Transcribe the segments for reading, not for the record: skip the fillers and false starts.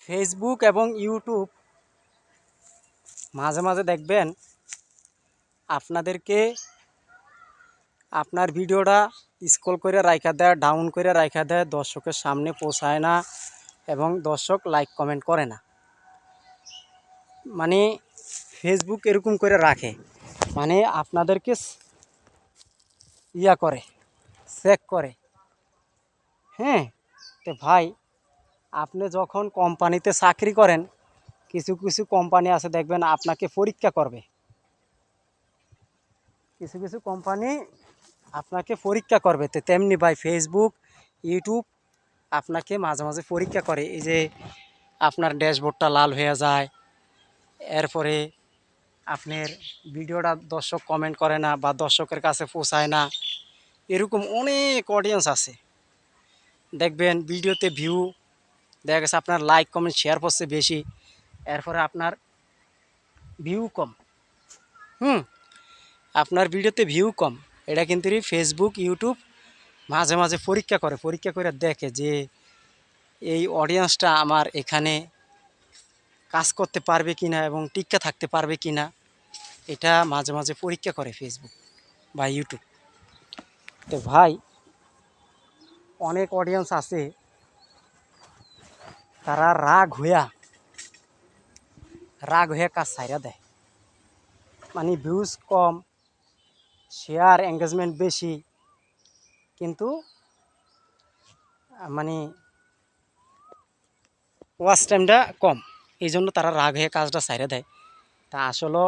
Facebook এবং YouTube মাঝে মাঝে দেখবেন আপনাদেরকে আপনার ভিডিওটা স্ক্রল করে রাখা দেয়, ডাউন করে রাখা দেয়, দর্শকের সামনে পৌঁছায় না এবং দর্শক লাইক কমেন্ট করে না। মানে ফেসবুক এরকম করে রাখে, মানে আপনাদেরকে করে চেক করে। হ্যাঁ, তো ভাই, আপনি যখন কোম্পানিতে চাকরি করেন, কিছু কিছু কোম্পানি আছে দেখবেন আপনাকে পরীক্ষা করবে। কিছু কিছু কোম্পানি আপনাকে পরীক্ষা করবে, তো তেমনি ভাই ফেসবুক ইউটিউব আপনাকে মাঝে মাঝে পরীক্ষা করে। এই যে আপনার ড্যাশবোর্ডটা লাল হয়ে যায়, এরপরে আপনার ভিডিওটা দর্শক কমেন্ট করে না বা দর্শকের কাছে পৌঁছায় না, এরকম অনেক অডিয়েন্স আছে। দেখবেন ভিডিওতে ভিউ দেখা গেছে আপনার লাইক কমেন্ট শেয়ার করছে বেশি, এরপরে আপনার ভিউ কম। আপনার ভিডিওতে ভিউ কম, এটা কিন্তু ফেসবুক ইউটিউব মাঝে মাঝে পরীক্ষা করে দেখে যে এই অডিয়েন্সটা আমার এখানে কাজ করতে পারবে কিনা এবং টিকে থাকতে পারবে কিনা, এটা মাঝে মাঝে পরীক্ষা করে ফেসবুক বা ইউটিউব। তো ভাই, অনেক অডিয়েন্স আছে তারা রাগ হয়ে কাজ ছাইরা দেয়। মানে ভিউজ কম, শেয়ার এঙ্গেজমেন্ট বেশি, কিন্তু মানে ওয়াচ টাইমটা কম, এই জন্য তারা রাগ হয়ে কাজটা ছাইরা দেয়। তা আসলে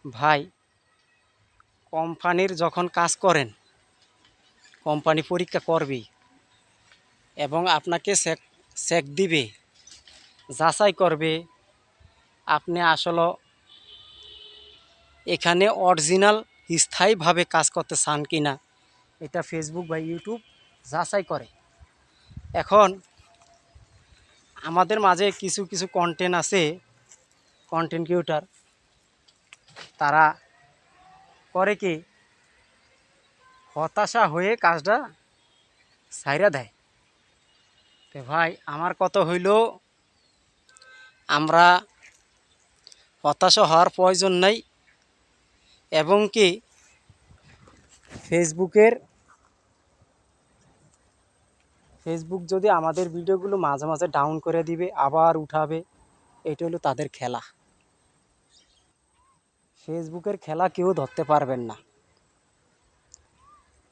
ভাই, কোম্পানির যখন কাজ করেন, কোম্পানি পরীক্ষা করবে এবং আপনাকে চেক দিবে, যাচাই করবে আপনি আসলে এখানে অরিজিনাল স্থায়ীভাবে কাজ করতে চান কি না, এটা ফেসবুক বা ইউটিউব যাচাই করে। এখন আমাদের মাঝে কিছু কিছু কন্টেন্ট আছে, কন্টেন্ট ক্রিয়েটর, তারা করে কি হতাশা হয়ে কাজটা ছাইরা দেয়। তো ভাই, আমার কথা হইল আমরা হতাশা হওয়ার প্রয়োজন নেই, এবং কি ফেসবুক যদি আমাদের ভিডিওগুলো মাঝে মাঝে ডাউন করে দিবে আবার উঠাবে, এটা হলো তাদের খেলা। ফেসবুকের খেলা কেউ ধরতে পারবেন না।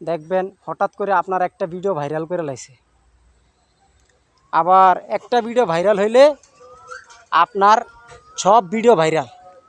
দেখবেন হঠাৎ করে আপনার একটা ভিডিও ভাইরাল করে লাইছে, আবার একটা ভিডিও ভাইরাল হইলে আপনার সব ভিডিও ভাইরাল।